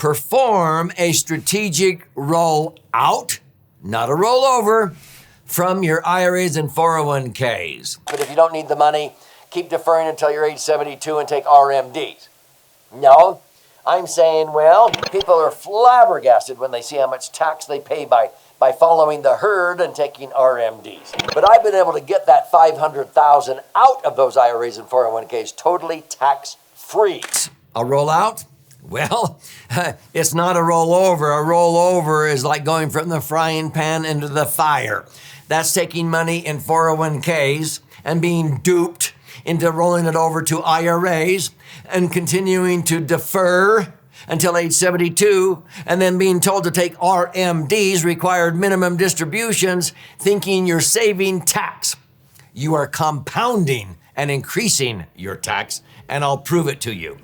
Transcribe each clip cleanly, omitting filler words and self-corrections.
perform a strategic rollout, not a rollover, from your IRAs and 401ks. But if you don't need the money, keep deferring until you're age 72 and take RMDs. No, I'm saying, well, people are flabbergasted when they see how much tax they pay by following the herd and taking RMDs. But I've been able to get that $500,000 out of those IRAs and 401ks totally tax-free. A rollout? Well, it's not a rollover. A rollover is like going from the frying pan into the fire. That's taking money in 401ks and being duped into rolling it over to IRAs and continuing to defer until age 72, and then being told to take RMDs, required minimum distributions, thinking you're saving tax. You are compounding and increasing your tax, and I'll prove it to you.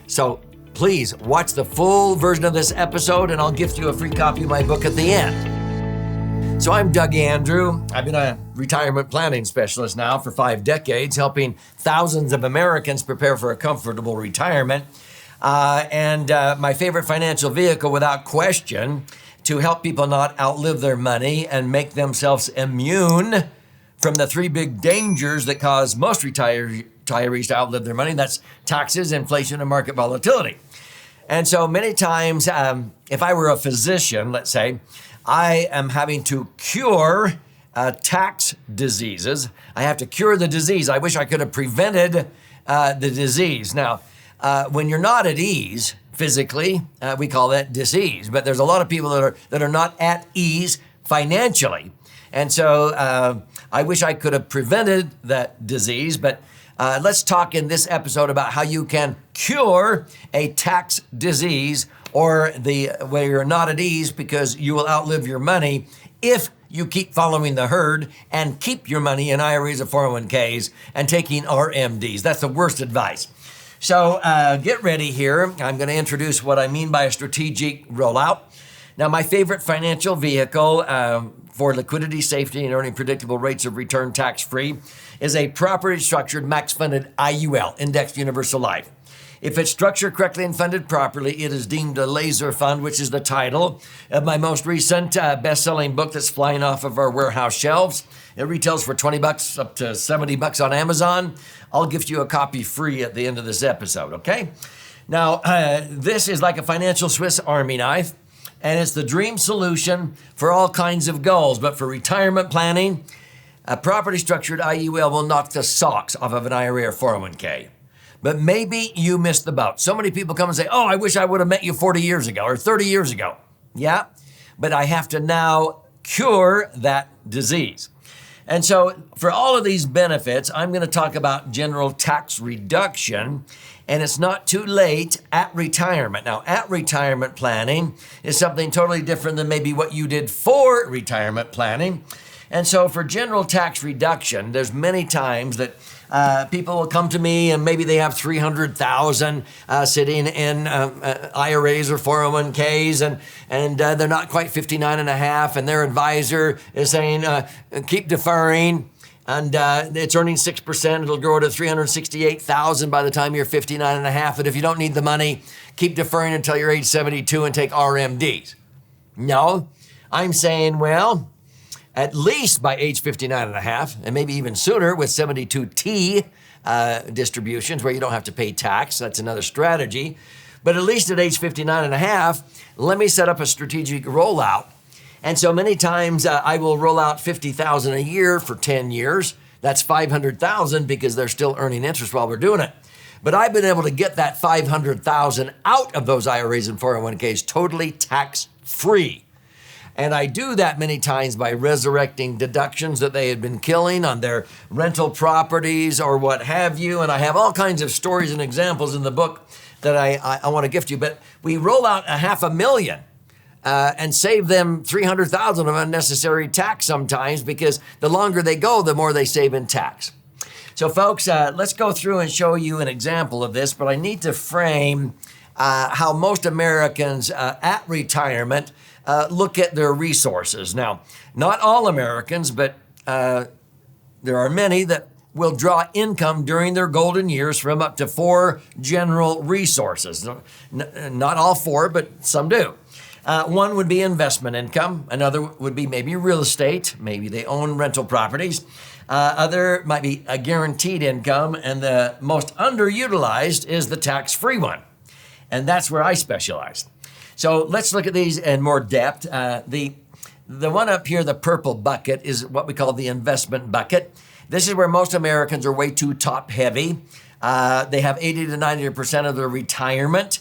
So please watch the full version of this episode, and I'll gift you a free copy of my book at the end. So I'm Doug Andrew. I've been a retirement planning specialist now for 5 decades, helping thousands of Americans prepare for a comfortable retirement. My favorite financial vehicle, without question, to help people not outlive their money and make themselves immune from the 3 big dangers that cause most retirees to outlive their money. That's taxes, inflation, and market volatility. And so many times, if I were a physician, let's say, I am having to cure tax diseases. I have to cure the disease. I wish I could have prevented the disease. Now, when you're not at ease physically, we call that disease. But there's a lot of people that are not at ease financially. And so I wish I could have prevented that disease. But let's talk in this episode about how you can cure a tax disease, or where you're not at ease because you will outlive your money if you keep following the herd and keep your money in IRAs or 401ks and taking RMDs. That's the worst advice. So get ready here. I'm going to introduce what I mean by a strategic rollout. Now, my favorite financial vehicle for liquidity, safety, and earning predictable rates of return tax-free is a properly structured, max-funded IUL, Indexed Universal Life. If it's structured correctly and funded properly, it is deemed a L.A.S.E.R fund, which is the title of my most recent best-selling book that's flying off of our warehouse shelves. It retails for $20 up to $70 on Amazon. I'll gift you a copy free at the end of this episode, okay? Now, this is like a financial Swiss Army knife, and it's the dream solution for all kinds of goals. But for retirement planning, a properly structured IUL will knock the socks off of an IRA or 401k. But maybe you missed the boat. So many people come and say, oh, I wish I would have met you 40 years ago or 30 years ago. Yeah, but I have to now cure that disease. And so for all of these benefits, I'm going to talk about general tax reduction, and it's not too late at retirement. Now, at retirement planning is something totally different than maybe what you did for retirement planning. And so for general tax reduction, there's many times that people will come to me and maybe they have $300,000 sitting in IRAs or 401ks, and they're not quite 59 and a half, and their advisor is saying, keep deferring, and it's earning 6%. It'll grow to $368,000 by the time you're 59 and a half. And if you don't need the money, keep deferring until you're age 72 and take RMDs. No, I'm saying, well, at least by age 59 and a half, and maybe even sooner with 72T distributions where you don't have to pay tax. That's another strategy. But at least at age 59 and a half, let me set up a strategic rollout. And so many times I will roll out $50,000 a year for 10 years. That's $500,000 because they're still earning interest while we're doing it. But I've been able to get that $500,000 out of those IRAs and 401ks totally tax-free. And I do that many times by resurrecting deductions that they had been killing on their rental properties or what have you. And I have all kinds of stories and examples in the book that I want to gift you. But we roll out $500,000 and save them $300,000 of unnecessary tax sometimes, because the longer they go, the more they save in tax. So folks, let's go through and show you an example of this. But I need to frame how most Americans at retirement look at their resources. Now, not all Americans, but there are many that will draw income during their golden years from up to 4 general resources. Not all 4, but some do. One would be investment income. Another would be maybe real estate. Maybe they own rental properties. Other might be a guaranteed income. And the most underutilized is the tax-free one. And that's where I specialize. So let's look at these in more depth. The one up here, the purple bucket, is what we call the investment bucket. This is where most Americans are way too top heavy. They have 80 to 90% of their retirement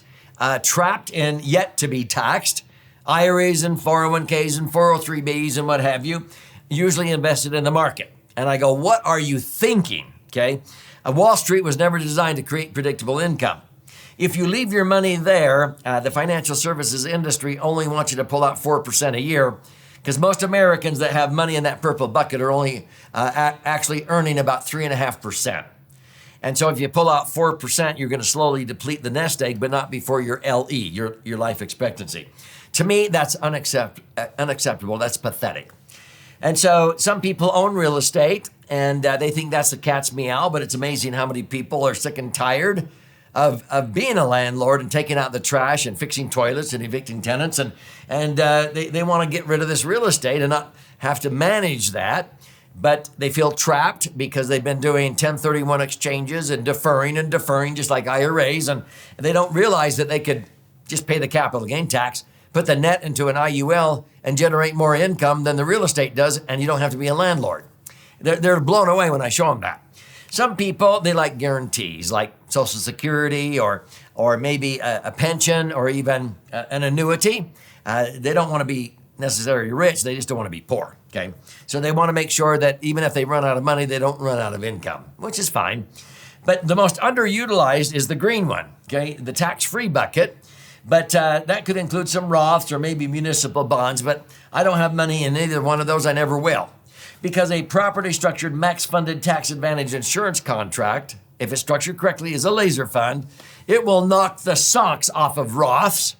trapped in yet to be taxed. IRAs and 401ks and 403bs and what have you, usually invested in the market. And I go, what are you thinking? Okay. Wall Street was never designed to create predictable income. If you leave your money there, the financial services industry only wants you to pull out 4% a year, because most Americans that have money in that purple bucket are only actually earning about 3.5%. And so if you pull out 4%, you're going to slowly deplete the nest egg, but not before your LE, your life expectancy. To me, that's unacceptable. That's pathetic. And so some people own real estate, and they think that's the cat's meow, but it's amazing how many people are sick and tired of being a landlord and taking out the trash and fixing toilets and evicting tenants. And they want to get rid of this real estate and not have to manage that. But they feel trapped because they've been doing 1031 exchanges and deferring, just like IRAs. And they don't realize that they could just pay the capital gain tax, put the net into an IUL, and generate more income than the real estate does, and you don't have to be a landlord. They're blown away when I show them that. Some people, they like guarantees, like Social Security or maybe a pension or even an annuity. They don't want to be necessarily rich. They just don't want to be poor, okay? So they want to make sure that even if they run out of money, they don't run out of income, which is fine. But the most underutilized is the green one, okay? The tax-free bucket. But that could include some Roths or maybe municipal bonds, but I don't have money in either one of those. I never will. Because a properly structured max-funded tax advantage insurance contract, if it's structured correctly, is a laser fund. It will knock the socks off of Roths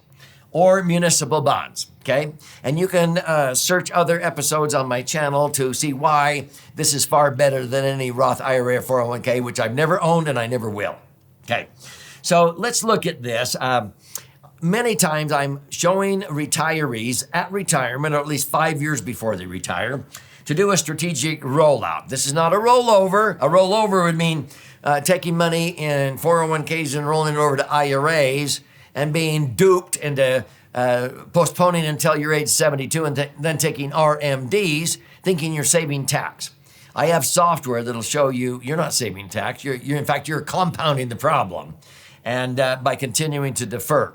or municipal bonds, okay? And you can search other episodes on my channel to see why this is far better than any Roth IRA or 401k, which I've never owned and I never will, okay? So let's look at this. Many times I'm showing retirees at retirement, or at least 5 years before they retire, to do a strategic rollout. This is not a rollover. A rollover would mean taking money in 401ks and rolling it over to IRAs and being duped into postponing until you're age 72 and then taking RMDs, thinking you're saving tax. I have software that'll show you you're not saving tax. You're in fact, you're compounding the problem, and by continuing to defer.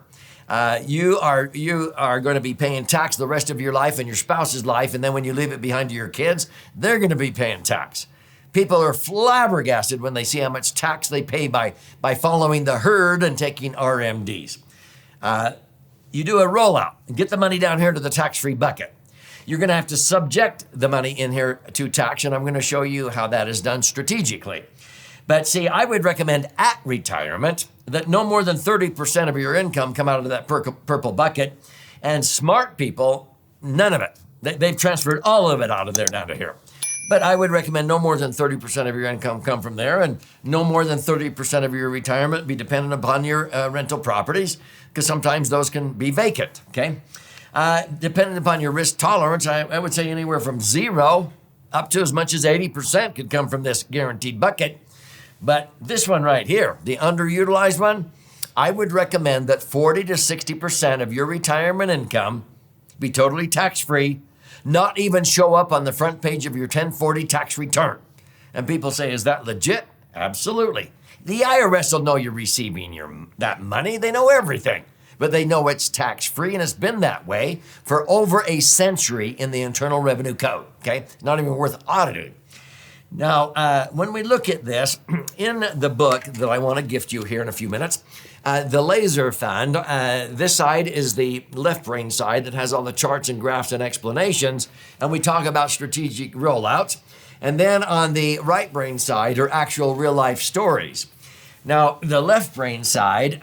You are going to be paying tax the rest of your life and your spouse's life, and then when you leave it behind to your kids, they're going to be paying tax. People are flabbergasted when they see how much tax they pay by following the herd and taking RMDs. You do a rollout and get the money down here to the tax-free bucket. You're going to have to subject the money in here to tax, and I'm going to show you how that is done strategically. But see, I would recommend at retirement that no more than 30% of your income come out of that purple bucket, and smart people, none of it. They've transferred all of it out of there down to here. But I would recommend no more than 30% of your income come from there, and no more than 30% of your retirement be dependent upon your rental properties, because sometimes those can be vacant, okay? Depending upon your risk tolerance, I would say anywhere from 0 up to as much as 80% could come from this guaranteed bucket. But this one right here, the underutilized one, I would recommend that 40 to 60% of your retirement income be totally tax-free, not even show up on the front page of your 1040 tax return. And people say, is that legit? Absolutely. The IRS will know you're receiving that money. They know everything, but they know it's tax-free, and it's been that way for over a century in the Internal Revenue Code, okay? Not even worth auditing. Now, when we look at this, in the book that I want to gift you here in a few minutes, the L.A.S.E.R fund, this side is the left brain side that has all the charts and graphs and explanations, and we talk about strategic rollouts. And then on the right brain side are actual real-life stories. Now, the left brain side,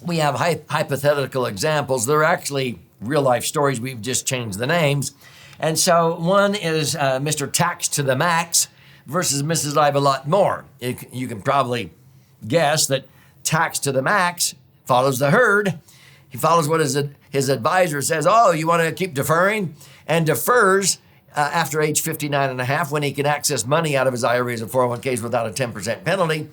we have hypothetical examples. They're actually real-life stories. We've just changed the names. And so one is Mr. Tax to the Max, versus Mrs. I.R.A.S.E.R. You can probably guess that tax to the max follows the herd. He follows what his advisor says. Oh, you want to keep deferring? And defers after age 59 and a half when he can access money out of his IRAs and 401ks without a 10% penalty.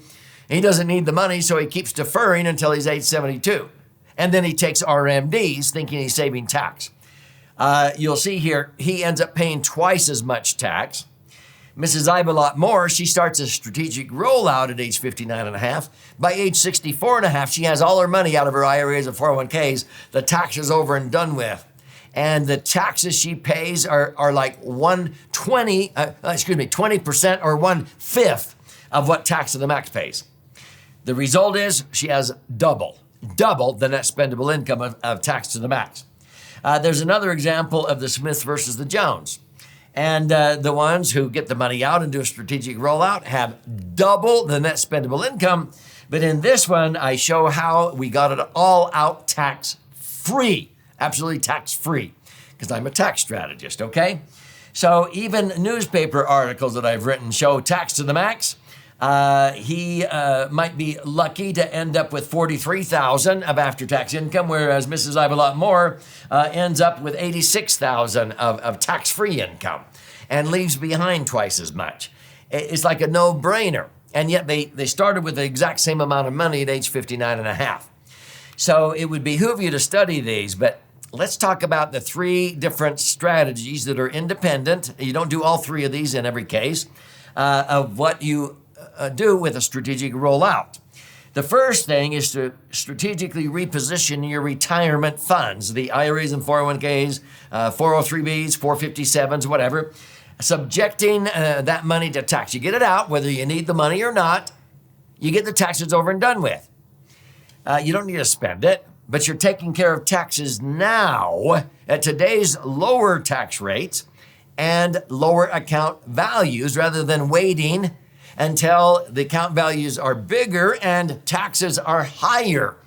He doesn't need the money, so he keeps deferring until he's age 72. And then he takes RMDs thinking he's saving tax. You'll see here, he ends up paying twice as much tax. Mrs. I.R.A.S.E.R, she starts a strategic rollout at age 59 and a half. By age 64 and a half, she has all her money out of her IRAs and 401ks. The tax is over and done with. And the taxes she pays are like 20% or 1/5 of what tax to the max pays. The result is she has double the net spendable income of tax to the max. There's another example of the Smith versus the Jones. And the ones who get the money out and do a strategic rollout have double the net spendable income. But in this one, I show how we got it all out tax-free, absolutely tax-free, because I'm a tax strategist, okay? So even newspaper articles that I've written show tax to the max. He might be lucky to end up with $43,000 of after-tax income, whereas Mrs. I.R.A.S.E.R ends up with $86,000 of tax-free income and leaves behind twice as much. It's like a no-brainer. And yet they started with the exact same amount of money at age 59 and a half. So it would behoove you to study these, but let's talk about the 3 different strategies that are independent. You don't do all 3 of these in every case, of what you do with a strategic rollout. The first thing is to strategically reposition your retirement funds, the IRAs and 401ks, 403bs, 457s, whatever, subjecting that money to tax. You get it out, whether you need the money or not, you get the taxes over and done with. You don't need to spend it, but you're taking care of taxes now at today's lower tax rates and lower account values rather than waiting until the account values are bigger and taxes are higher.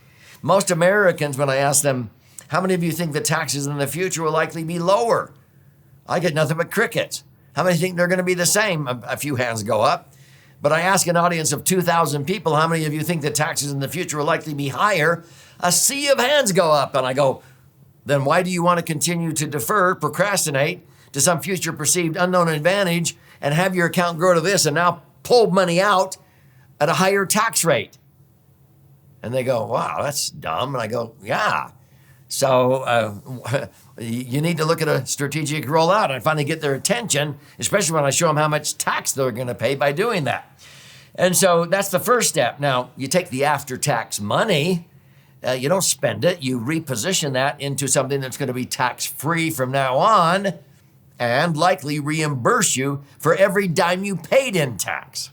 Most Americans, when I ask them, how many of you think the taxes in the future will likely be lower? I get nothing but crickets. How many think they're going to be the same? A few hands go up. But I ask an audience of 2,000 people, how many of you think the taxes in the future will likely be higher? A sea of hands go up. And I go, then why do you want to continue to defer, procrastinate to some future perceived unknown advantage and have your account grow to this and now pull money out at a higher tax rate? And they go, wow, that's dumb. And I go, yeah. So you need to look at a strategic rollout and finally get their attention, especially when I show them how much tax they're going to pay by doing that. And so that's the first step. Now, you take the after-tax money, you don't spend it, you reposition that into something that's going to be tax-free from now on and likely reimburse you for every dime you paid in tax.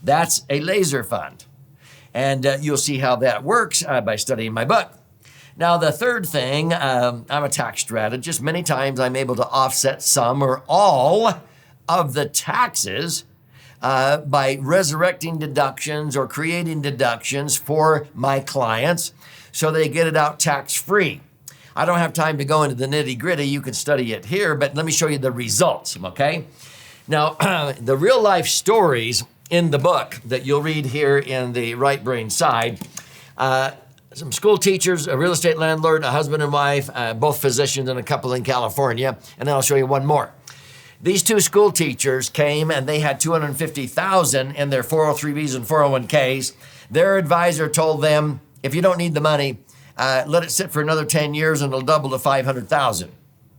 That's a L.A.S.E.R fund. And you'll see how that works by studying my book. Now, the third thing, I'm a tax strategist. Many times I'm able to offset some or all of the taxes by resurrecting deductions or creating deductions for my clients so they get it out tax-free. I don't have time to go into the nitty-gritty. You can study it here, but let me show you the results, okay? Now, the real-life stories in the book that you'll read here in the right brain side, some school teachers, a real estate landlord, a husband and wife, both physicians, and a couple in California, and then I'll show you one more. These 2 school teachers came and they had $250,000 in their 403bs and 401ks. Their advisor told them, if you don't need the money, let it sit for another 10 years and it'll double to $500,000.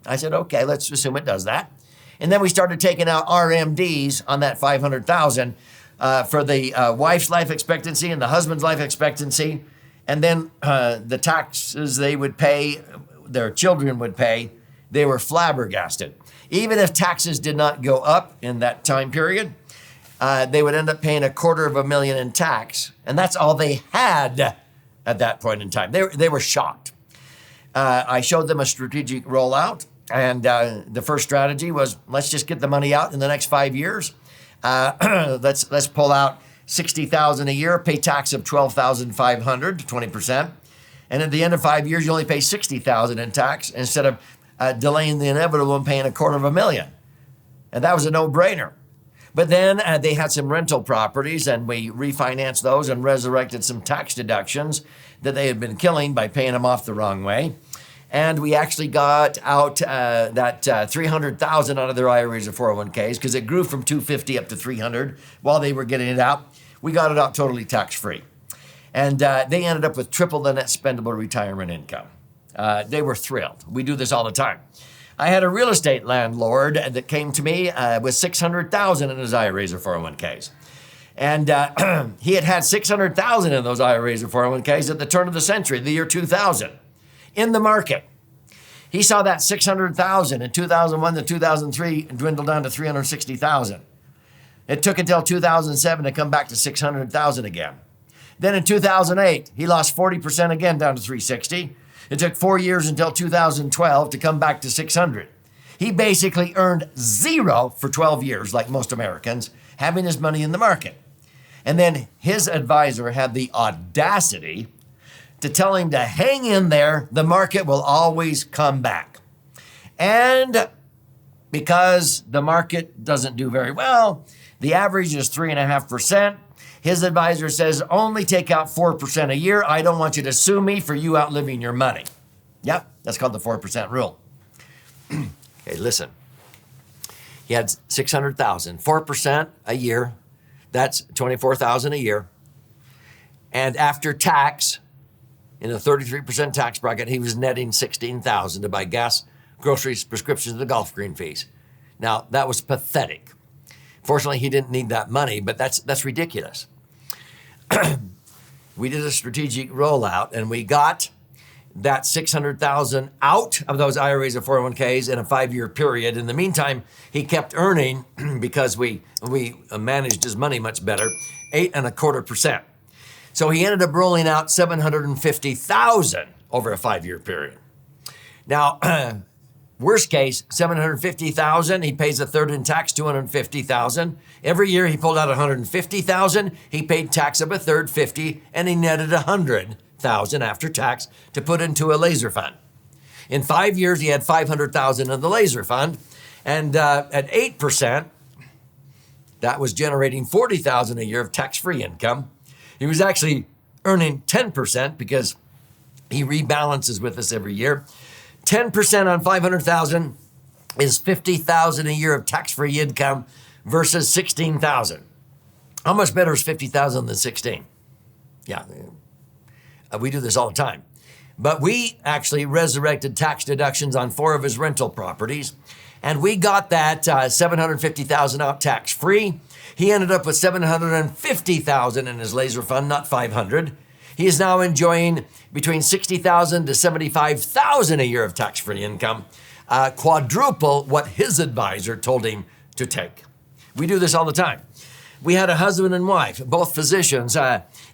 I said, okay, let's assume it does that. And then we started taking out RMDs on that $500,000 for the wife's life expectancy and the husband's life expectancy. And then the taxes they would pay, their children would pay, they were flabbergasted. Even if taxes did not go up in that time period, they would end up paying $250,000 in tax. And that's all they had at that point in time. They were shocked. I showed them a strategic rollout. And the first strategy was, let's just get the money out in the next 5 years. Let's pull out $60,000 a year, pay tax of $12,500, 20%. And at the end of 5 years, you only pay $60,000 in tax instead of delaying the inevitable and paying $250,000. And that was a no-brainer. But then they had some rental properties, and we refinanced those and resurrected some tax deductions that they had been killing by paying them off the wrong way. And we actually got out that $300,000 out of their IRAs or 401ks because it grew from $250 up to $300 while they were getting it out. We got it out totally tax-free. And they ended up with triple the net spendable retirement income. They were thrilled. We do this all the time. I had a real estate landlord that came to me with $600,000 in his IRAs or 401ks. And he had had $600,000 in those IRAs or 401ks at the turn of the century, the year 2000, in the market. He saw that $600,000 in 2001 to 2003 dwindle down to $360,000. It took until 2007 to come back to $600,000 again. Then in 2008, he lost 40% again down to $360. It took 4 years until 2012 to come back to $600. He basically earned zero for 12 years, like most Americans, having his money in the market. And then his advisor had the audacity to tell him to hang in there, the market will always come back. And because the market doesn't do very well, the average is 3.5%. His advisor says, only take out 4% a year. I don't want you to sue me for you outliving your money. Yep, that's called the 4% rule. Okay, listen. He had $600,000, 4% a year. That's $24,000 a year. And after tax, in a 33% tax bracket, he was netting $16,000 to buy gas, groceries, prescriptions, and the golf green fees. Now, that was pathetic. Fortunately, he didn't need that money, but that's ridiculous. We did a strategic rollout, and we got that $600,000 out of those IRAs or 401ks in a 5-year period. In the meantime, he kept earning, because we managed his money much better, 8.25%. So he ended up rolling out $750,000 over a 5-year period. Now, worst case, $750,000. He pays a third in tax, $250,000. Every year he pulled out $150,000. He paid tax of a third, $50,000, and he netted $100,000 after tax to put into a L.A.S.E.R fund. In 5 years, he had $500,000 in the L.A.S.E.R fund, and at 8%, that was generating $40,000 a year of tax-free income. He was actually earning 10% because he rebalances with us every year. 10% on $500,000 is $50,000 a year of tax-free income versus $16,000. How much better is $50,000 than $16,000? Yeah, we do this all the time. But we actually resurrected tax deductions on 4 of his rental properties, and we got that $750,000 out tax-free. He ended up with $750,000 in his L.A.S.E.R fund, not $500,000. He is now enjoying between $60,000 to $75,000 a year of tax-free income, quadruple what his advisor told him to take. We do this all the time. We had a husband and wife, both physicians.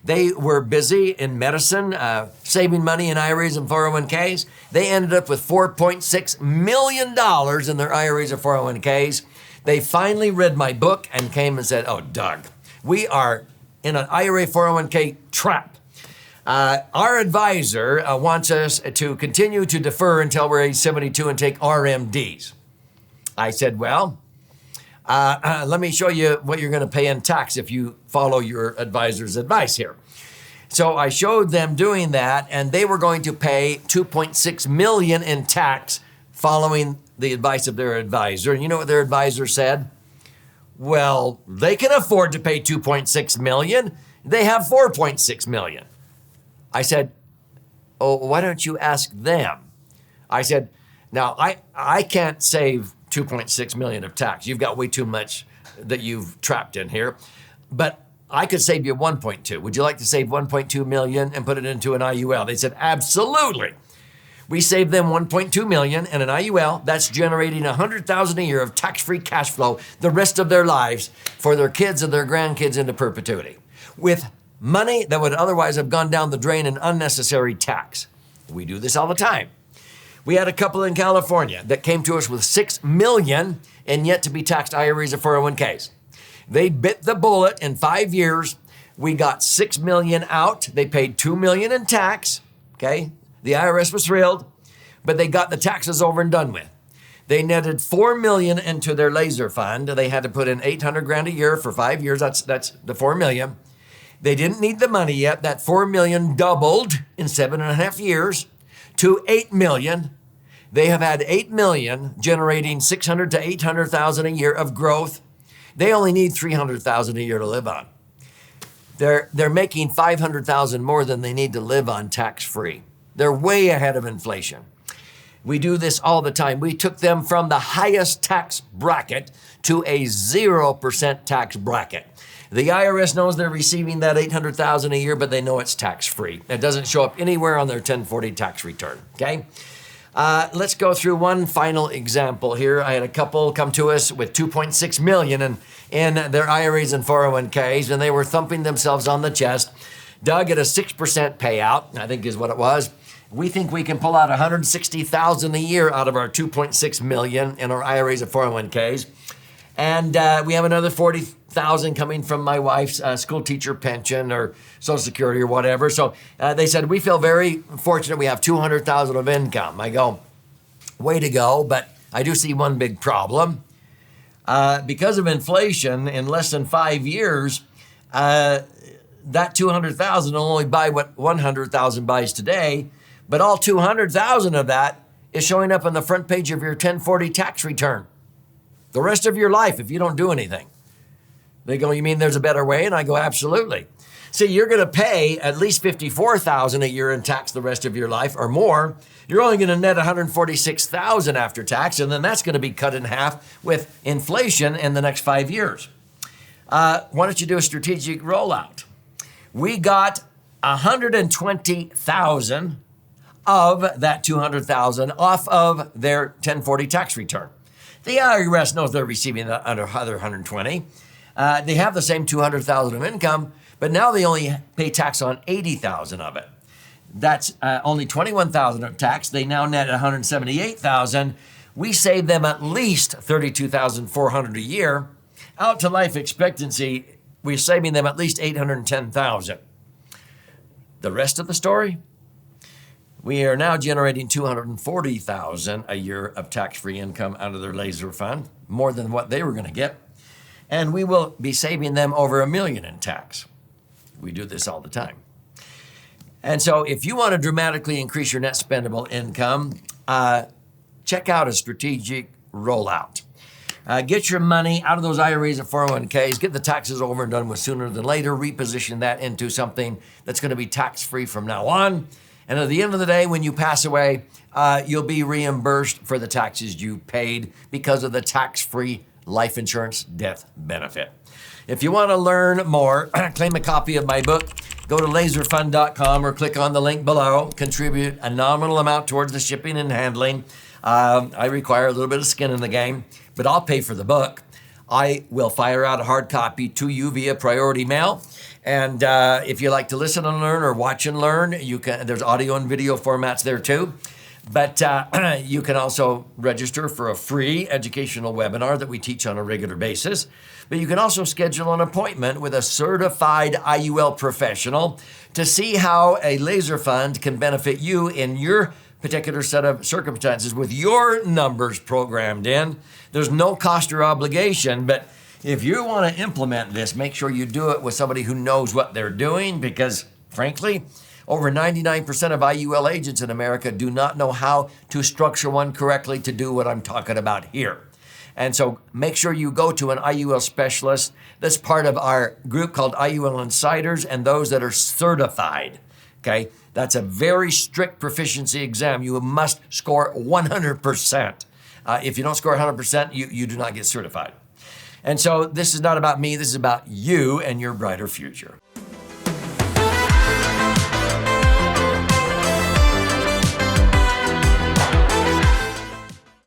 They were busy in medicine, saving money in IRAs and 401ks. They ended up with $4.6 million in their IRAs or 401ks. They finally read my book and came and said, oh, Doug, we are in an IRA 401k trap. Our advisor wants us to continue to defer until we're age 72 and take RMDs. I said, well, let me show you what you're going to pay in tax if you follow your advisor's advice here. So I showed them doing that, and they were going to pay $2.6 million in tax following the advice of their advisor. And you know what their advisor said? Well, they can afford to pay $2.6 million. They have $4.6 million. I said, oh, why don't you ask them? I said, now I can't save $2.6 million of tax. You've got way too much that you've trapped in here, but I could save you 1.2. Would you like to save 1.2 million and put it into an IUL? They said, absolutely. We saved them 1.2 million in an IUL. That's generating $100,000 a year of tax-free cash flow the rest of their lives for their kids and their grandkids into perpetuity, with money that would otherwise have gone down the drain in unnecessary tax. We do this all the time. We had a couple in California that came to us with $6 million in yet to be taxed IRAs or 401ks. They bit the bullet in 5 years. We got $6 million out. They paid $2 million in tax. Okay. The IRS was thrilled, but they got the taxes over and done with. They netted $4 million into their L.A.S.E.R fund. They had to put in $800,000 a year for 5 years. That's the $4 million. They didn't need the money yet. That $4 million doubled in 7.5 years to $8 million. They have had $8 million, generating $600,000 to $800,000 a year of growth. They only need $300,000 a year to live on. They're making $500,000 more than they need to live on tax-free. They're way ahead of inflation. We do this all the time. We took them from the highest tax bracket to a 0% tax bracket. The IRS knows they're receiving that $800,000 a year, but they know it's tax-free. It doesn't show up anywhere on their 1040 tax return, okay? Let's go through one final example here. I had a couple come to us with $2.6 million in their IRAs and 401ks, and they were thumping themselves on the chest. Doug, at a 6% payout, I think is what it was, we think we can pull out $160,000 a year out of our $2.6 million in our IRAs and 401ks. And we have another $40,000 coming from my wife's school teacher pension or Social Security or whatever. So they said, we feel very fortunate we have $200,000 of income. I go, way to go, but I do see one big problem. Because of inflation, in less than 5 years, that $200,000 will only buy what $100,000 buys today, but all $200,000 of that is showing up on the front page of your 1040 tax return. The rest of your life, if you don't do anything. They go, you mean there's a better way? And I go, absolutely. See, you're going to pay at least $54,000 a year in tax the rest of your life or more. You're only going to net $146,000 after tax, and then that's going to be cut in half with inflation in the next 5 years. Why don't you do a strategic rollout? We got $120,000 of that $200,000 off of their 1040 tax return. The IRS knows they're receiving the other $120,000. They have the same $200,000 of income, but now they only pay tax on $80,000 of it. That's only $21,000 of tax. They now net $178,000. We save them at least $32,400 a year. Out to life expectancy, we're saving them at least $810,000. The rest of the story? We are now generating $240,000 a year of tax-free income out of their L.A.S.E.R fund, more than what they were going to get. And we will be saving them over $1 million in tax. We do this all the time. And so if you want to dramatically increase your net spendable income, check out a strategic rollout. Get your money out of those IRAs and 401ks, get the taxes over and done with sooner than later, reposition that into something that's going to be tax-free from now on. And at the end of the day, when you pass away, you'll be reimbursed for the taxes you paid because of the tax-free life insurance death benefit. If you want to learn more, claim a copy of my book, go to laserfund.com or click on the link below. Contribute a nominal amount towards the shipping and handling. I require a little bit of skin in the game, but I'll pay for the book. I will fire out a hard copy to you via priority mail. And if you like to listen and learn or watch and learn, you can. There's audio and video formats there too. But you can also register for a free educational webinar that we teach on a regular basis. But you can also schedule an appointment with a certified IUL professional to see how a L.A.S.E.R fund can benefit you in your particular set of circumstances with your numbers programmed in. There's no cost or obligation, but if you want to implement this, make sure you do it with somebody who knows what they're doing because, frankly, over 99% of IUL agents in America do not know how to structure one correctly to do what I'm talking about here. And so make sure you go to an IUL specialist that's part of our group called IUL Insiders and those that are certified, okay? That's a very strict proficiency exam. You must score 100%. If you don't score 100%, you do not get certified. And so this is not about me, this is about you and your brighter future.